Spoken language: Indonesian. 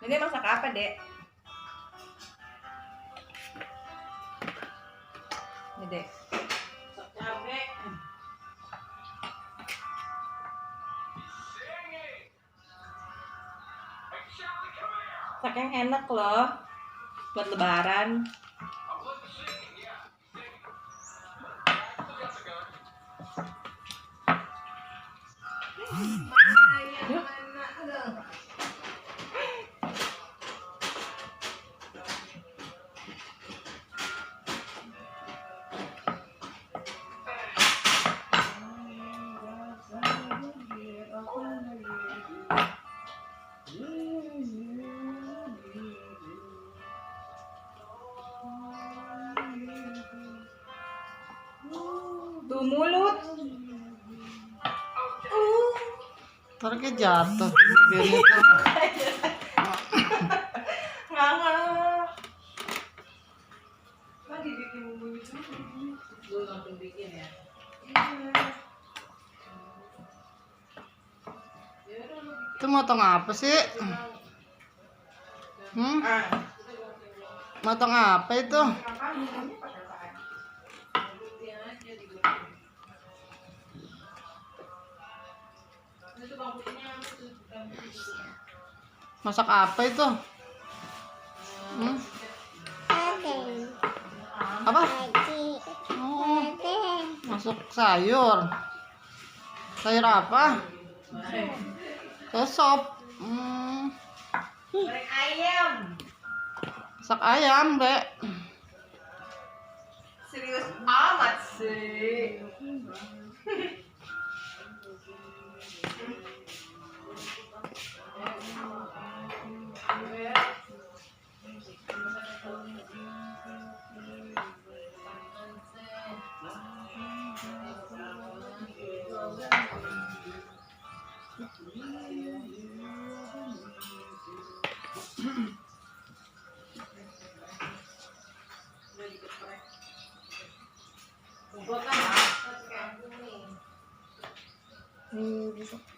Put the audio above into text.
Ini masak apa, Dek? Ini, Dek. Masak cabe. Masak yang enak loh buat lebaran. Tuh mulut. Ntar kayak jatuh bibirnya tuh. Nganga. Kan dibikin bumbu itu. Lu langsung bikin ya. Itu motong apa sih? Motong apa itu? Masak apa itu? Apa? Oh, masuk sayur. Sayur apa? Sop. Goreng ayam. Masak ayam, Dek. Serius amat sih. Ini